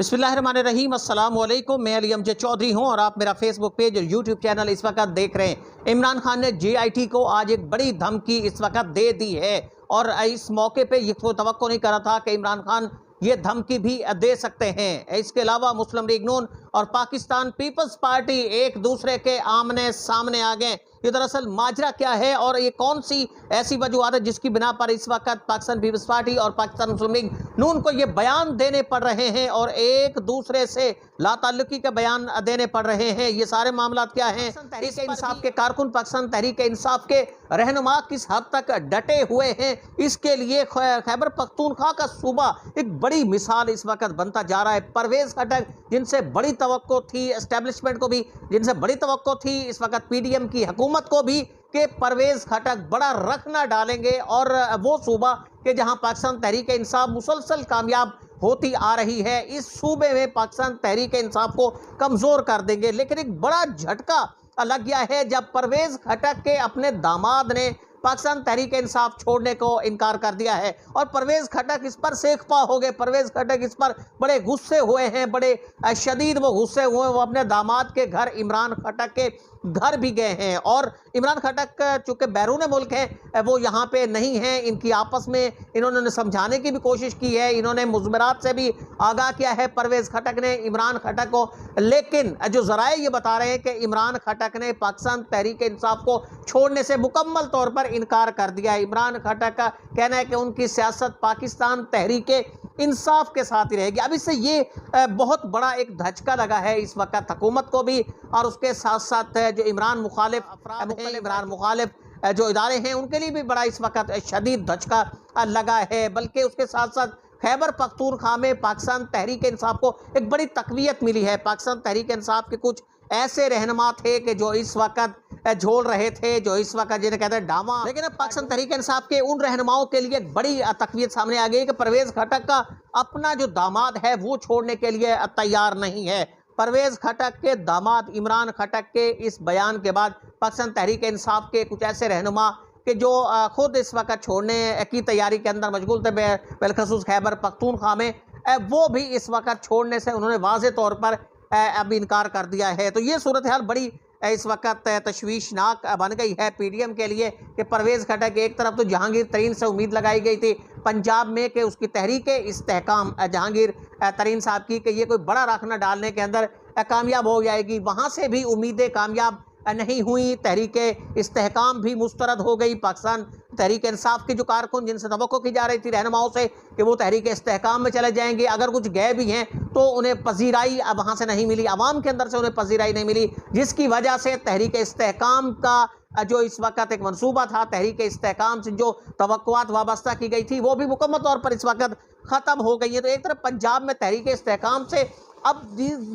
बिस्मिल्लाहिर्रहमानिर्रहीम, अस्सलाम वालेकुम। मैं अली अमजद चौधरी हूं और आप मेरा फेसबुक पेज और यूट्यूब चैनल इस वक्त देख रहे हैं। इमरान खान ने JIT को आज एक बड़ी धमकी इस वक्त दे दी है और इस मौके पे ये तो तवक्को नहीं करा था कि इमरान खान ये धमकी भी दे सकते हैं। इसके अलावा मुस्लिम लीग नून और पाकिस्तान पीपल्स पार्टी एक दूसरे के आमने सामने आ गए। ये दरअसल माजरा क्या है और ये कौन सी ऐसी वजूहत है जिसकी बिना पर इस वक्त पाकिस्तान पीपल्स पार्टी और पाकिस्तान मुस्लिम लीग नून को ये बयान देने पड़ रहे हैं और एक दूसरे से लाताल्लुकी के बयान देने पड़ रहे हैं। ये सारे मामला क्या हैं? इस इंसाफ के कारकुन, पाकिस्तान तहरीक इंसाफ के रहनुमा किस हद तक डटे हुए हैं, इसके लिए खैबर पख्तूनख्वा का सूबा एक बड़ी मिसाल इस वक्त बनता जा रहा है। परवेज खटक, जिनसे बड़ी तवक्को थी एस्टेब्लिशमेंट को भी, जिनसे बड़ी तवक्को थी इस वक्त PDM की हुकूमत को भी कि परवेज खटक बड़ा रख ना डालेंगे और वो सूबा कि जहां पाकिस्तान तहरीक इंसाफ मुसलसल कामयाब होती आ रही है, इस सूबे में पाकिस्तान तहरीक इंसाफ को कमज़ोर कर देंगे। लेकिन एक बड़ा झटका लग गया है जब परवेज खटक के अपने दामाद ने पाकिस्तान तहरीक इंसाफ छोड़ने को इनकार कर दिया है और परवेज खटक इस पर सेखपा हो गए। परवेज खटक इस पर बड़े गुस्से हुए हैं, बड़े शदीद वो गुस्से हुए। वो अपने दामाद के घर, इमरान खटक के घर भी गए हैं और इमरान खटक चूँकि बैरून मुल्क है, वो यहाँ पे नहीं है। इनकी आपस में इन्होंने समझाने की भी कोशिश की है, इन्होंने मुज़मरात से भी आगाह किया है परवेज खटक ने इमरान खटक को। लेकिन जो ज़राए ये बता रहे हैं कि इमरान खटक ने पाकिस्तान तहरीक इंसाफ को छोड़ने से मुकम्मल तौर पर इनकार कर दिया है। इमरान खटक का कहना है कि उनकी सियासत पाकिस्तान तहरीक इंसाफ के साथ ही रहेगी। अब इससे ये बहुत बड़ा एक धचका लगा है इस वक्त हुकूमत को भी और उसके साथ साथ जो इमरान मुखालिफ अफराद हैं, इमरान मुखालिफ जो इदारे हैं, उनके लिए भी बड़ा इस वक्त शदीद धचका लगा है। बल्कि उसके साथ साथ खैबर पख्तूनख्वा में पाकिस्तान तहरीक इंसाफ को एक बड़ी तकवीत मिली है। पाकिस्तान तहरीक इंसाफ के कुछ ऐसे रहनुमा थे कि जो इस वक्त झोल रहे थे, जो इस वक्त जिन्हें कहते हैं डामा। लेकिन अब पाकिस्तान तहरीक इंसाफ के उन रहनुमाओं के लिए एक बड़ी तकवीत सामने आ गई कि परवेज खटक का अपना जो दामाद है वो छोड़ने के लिए तैयार नहीं है। परवेज खटक के दामाद इमरान खटक के इस बयान के बाद पाकिस्तान तहरीक इंसाफ के कुछ ऐसे रहनुमा कि जो खुद इस वक्त छोड़ने की तैयारी के अंदर मशगूल थे, बिलखसूस खैबर पख्तूनख्वा में, वो भी इस वक्त छोड़ने से उन्होंने वाज़े तौर पर अब इनकार कर दिया है। तो ये सूरत हाल बड़ी इस वक्त तशवीशनाक बन गई है PDM के लिए कि परवेज खटक एक तरफ तो जहांगीर तरीन से उम्मीद लगाई गई थी पंजाब में कि उसकी तहरीक इस्तेहकाम जहांगीर तरीन साहब की कि ये कोई बड़ा रखना डालने के अंदर कामयाब हो जाएगी, वहाँ से भी उम्मीदें कामयाब नहीं हुई। तहरीक इस्तेहकाम भी मुस्तरद हो गई। पाकिस्तान तहरीक इंसाफ के जो कारकुन जिनसे तवक्को की जा रही थी रहनुमाओं से कि वो तहरीक इस्तेहकाम में चले जाएंगे, अगर कुछ गए भी हैं तो उन्हें पजीराई अब वहाँ से नहीं मिली, आवाम के अंदर से उन्हें पजीराई नहीं मिली, जिसकी वजह से तहरीक इस्तेहकाम का जो इस वक्त एक मनसूबा था, तहरीक इस्तेहकाम से जो तवक्कुआत वाबस्ता की गई थी वो भी मुकम्मल तौर पर इस वक्त ख़त्म हो गई है। तो एक तरफ पंजाब में तहरीक इस्तेहकाम से, अब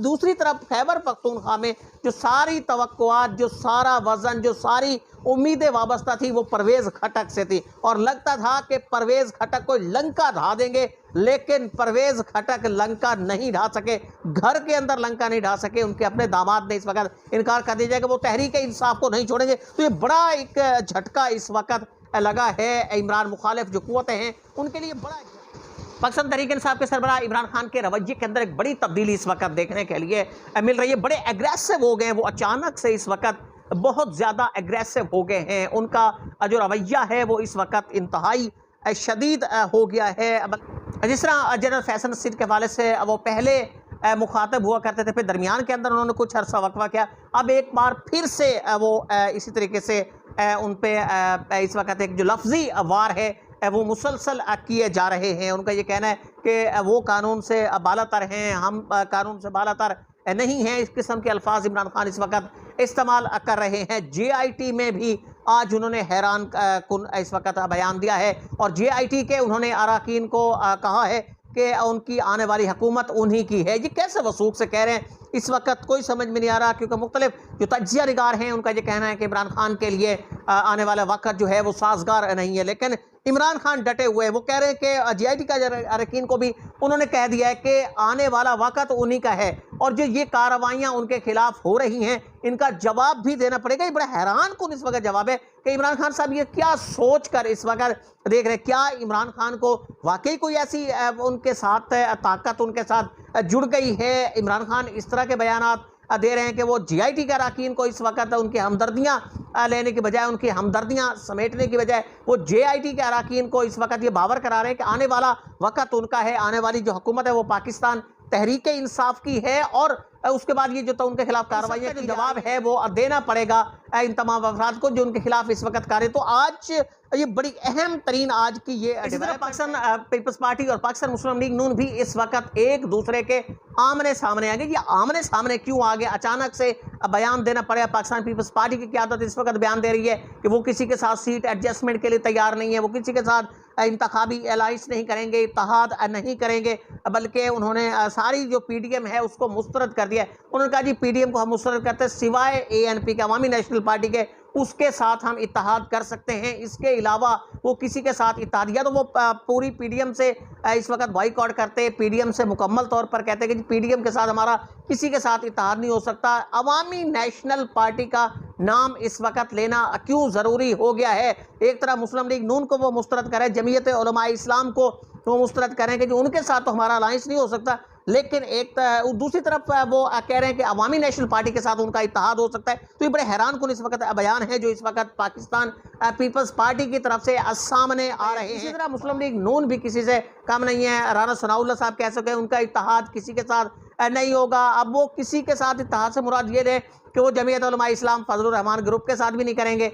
दूसरी तरफ खैबर पख्तूनख्वा में जो सारी तवक्कुआत, जो सारा वज़न, जो सारी उम्मीदें वाबस्ता थी वो परवेज खटक से थी और लगता था कि परवेज खटक को लंका ढा देंगे। लेकिन परवेज खटक लंका नहीं ढा सके, घर के अंदर लंका नहीं ढा सके। उनके अपने दामाद ने इस वक्त इनकार कर दिया कि वो तहरीक इंसाफ को नहीं छोड़ेंगे। तो ये बड़ा एक झटका इस वक्त लगा है इमरान मुखालिफ जो कुव्वतें हैं उनके लिए। बड़ा पाकिस्तान तहरीक इंसाफ के सरबराह इमरान खान के रवैये के अंदर एक बड़ी तब्दीली इस वक्त देखने के लिए मिल रही है। बड़े एग्रेसिव हो गए हैं वो, अचानक से इस वक्त बहुत ज़्यादा एग्रेसिव हो गए हैं। उनका जो रवैया है वो इस वक्त इंतहाई शदीद हो गया है। जिस तरह जनरल फैसल नसीर के हवाले से वो पहले मुखातब हुआ करते थे, फिर दरमियान के अंदर उन्होंने कुछ अरसा वक्फा किया, अब एक बार फिर से वो इसी तरीके से उन पर इस वक्त एक जो लफ्ज़ी वार है वो मुसलसल किए जा रहे हैं। उनका ये कहना है कि वो कानून से बालातर हैं, हम कानून से बालातर नहीं हैं। इस किस्म के अल्फाज इमरान खान इस वक्त इस्तेमाल कर रहे हैं। JIT में भी आज उन्होंने हैरान कुन इस वक्त बयान दिया है और JIT के उन्होंने अरकान को कहा है कि उनकी आने वाली हुकूमत उन्हीं की है। ये कैसे वसूख से कह रहे हैं इस वक्त कोई समझ में नहीं आ रहा, क्योंकि मुख्तलिफ जो तज्जिया निगार हैं उनका ये कहना है कि इमरान खान के लिए आने वाला वक्त जो है वो साजगार नहीं है। लेकिन इमरान खान डटे हुए, वो कह रहे हैं कि JIT का अरकान को भी उन्होंने कह दिया है कि आने वाला वक्त उन्हीं का है और जो ये कार्रवाइयां उनके खिलाफ हो रही हैं इनका जवाब भी देना पड़ेगा। ये बड़ा हैरान कुन इस वक्त जवाब है कि इमरान खान साहब ये क्या सोच कर इस वक्त देख रहे, क्या इमरान खान को वाकई कोई ऐसी उनके साथ ताकत उनके साथ जुड़ गई है। इमरान खान इस तरह के बयानात दे रहे हैं कि वो जीआईटी के अरकान को इस वक्त उनकी हमदर्दियां लेने की बजाय, उनकी हमदर्दियां समेटने की बजाय वो जेआईटी के अरकान को इस वक्त ये बावर करा रहे हैं कि आने वाला वक्त उनका है, आने वाली जो हुकूमत है वो पाकिस्तान तहरीक इंसाफ की है और उसके बाद ये जो तो उनके खिलाफ कार्रवाई का जो जवाब है वो देना पड़ेगा इन तमाम अफराद को जो उनके खिलाफ इस वक्त कार्य। तो आज ये बड़ी अहम तरीन आज की ये पाकिस्तान पीपल्स पार्टी और पाकिस्तान मुस्लिम लीग नून भी इस वक्त एक दूसरे के आमने सामने आ गए। ये आमने सामने क्यों आ गए, अचानक से बयान देना पड़ेगा। पाकिस्तान पीपल्स पार्टी की क़यादत इस वक्त बयान दे रही है कि वो किसी के साथ सीट एडजस्टमेंट के लिए तैयार नहीं है, वो किसी के साथ इंतखाबी अलाइंस नहीं करेंगे, इत्तेहाद नहीं करेंगे, बल्कि उन्होंने सारी जो पीडीएम है उसको मुस्तरद कर दिया है। उन्होंने कहा जी पीडीएम को हम मुस्तरद करते हैं, सिवाय एएनपी के अवामी नेशनल पार्टी के उसके साथ हम इत्तेहाद कर सकते हैं, इसके अलावा वो किसी के साथ इत्तेहाद, या तो वो पूरी पीडीएम से इस वक्त बॉयकॉट करते हैं, पीडीएम से मुकम्मल तौर पर कहते हैं कि पीडीएम के साथ हमारा किसी के साथ इत्तेहाद नहीं हो सकता। अवामी नेशनल पार्टी का नाम इस वक्त लेना क्यों ज़रूरी हो गया है। एक तरह मुस्लिम लीग नून को वो मुस्तरद करें, जमीयत उलमा इस्लाम को वो मुस्तरद करें कि जो उनके साथ तो हमारा अलायंस नहीं हो सकता, लेकिन एक दूसरी तरफ वो कह रहे हैं कि अवामी नेशनल पार्टी के साथ उनका इत्तेहाद हो सकता है। तो ये बड़े हैरान कुन इस वक्त बयान है जो इस वक्त पाकिस्तान पीपल्स पार्टी की तरफ से सामने आ रहे हैं। इसी तरह मुस्लिम लीग नून भी किसी से कम नहीं है। राना सनाउल्लाह साहब कह सके उनका इत्तेहाद किसी के साथ नहीं होगा। अब वो किसी के साथ इत्तेहाद से मुराद ये रहे कि वो जमीयत उलमा इस्लाम फजलुर रहमान ग्रुप के साथ भी नहीं करेंगे,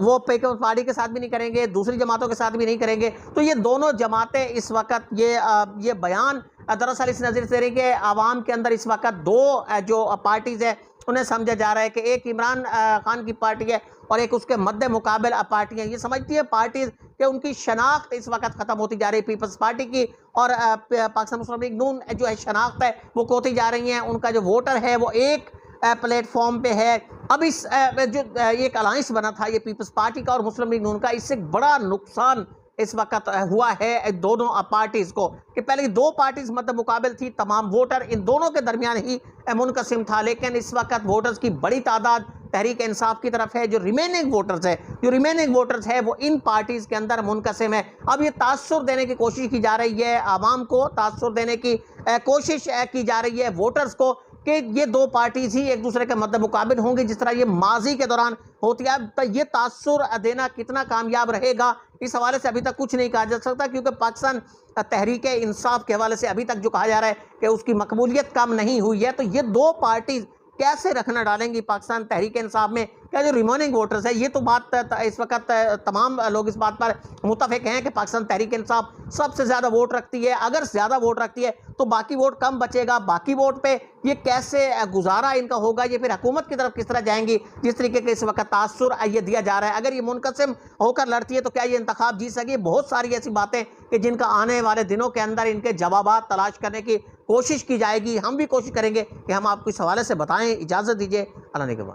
वो पीपल्स पार्टी के साथ भी नहीं करेंगे, दूसरी जमातों के साथ भी नहीं करेंगे। तो ये दोनों जमातें इस वक्त ये बयान दरअसल इस नज़र से रही कि आवाम के अंदर इस वक्त दो जो पार्टीज़ है उन्हें समझा जा रहा है कि एक इमरान खान की पार्टी है और एक उसके मद्दे मुकाबल पार्टियाँ ये समझती है पार्टीज़ कि उनकी शनाख्त इस वक्त ख़त्म होती जा रही है। पीपल्स पार्टी की और पाकिस्तान मुस्लिम लीग नून जो है शनाख्त है वो खोती जा रही हैं, उनका जो वोटर है वो एक प्लेटफॉर्म पे है। अब इस जो एक अलायंस बना था ये पीपल्स पार्टी का और मुस्लिम लीग नून का, इससे बड़ा नुकसान इस वक्त हुआ है दोनों पार्टीज़ को कि पहले दो पार्टीज़ मद्दे मुकाबिल थी, तमाम वोटर इन दोनों के दरमियान ही मुनकसिम था, लेकिन इस वक्त वोटर्स की बड़ी तादाद तहरीक इंसाफ की तरफ है। जो रिमेनिंग वोटर्स है वो इन पार्टीज़ के अंदर मुनकसिम है। अब ये तासुर देने की कोशिश की जा रही है, आवाम को तासुर देने की कोशिश की जा रही है वोटर्स को कि ये दो पार्टीज ही एक दूसरे के मद्दे मुकाबिल होंगी जिस तरह ये माजी के दौरान होती है। तो ये तासुर देना कितना कामयाब रहेगा इस हवाले से अभी तक कुछ नहीं कहा जा सकता, क्योंकि पाकिस्तान तहरीक इंसाफ के हवाले से अभी तक जो कहा जा रहा है कि उसकी मकबूलियत कम नहीं हुई है। तो ये दो पार्टीज कैसे रखना डालेंगी पाकिस्तान तहरीक इंसाफ में, क्या जो रिमेनिंग वोटर्स है, ये तो बात इस वक्त तमाम लोग इस बात पर मुतफिक हैं कि पाकिस्तान तहरीक इंसाफ सबसे ज़्यादा वोट रखती है। अगर ज़्यादा वोट रखती है तो बाकी वोट कम बचेगा, बाकी वोट पे ये कैसे गुजारा इनका होगा, ये फिर हुकूमत की तरफ किस तरह जाएंगी जिस तरीके के इस वक्त तासुर ये दिया जा रहा है। अगर ये मुनकसिम होकर लड़ती है तो क्या ये इंतखाब जीत सकेगी। बहुत सारी ऐसी बातें कि जिनका आने वाले दिनों के अंदर इनके जवाबात तलाश करने की कोशिश की जाएगी। हम भी कोशिश करेंगे कि हम आपको इस हवाले से बताएं। इजाज़त दीजिए, अल्लाह ने के बाद।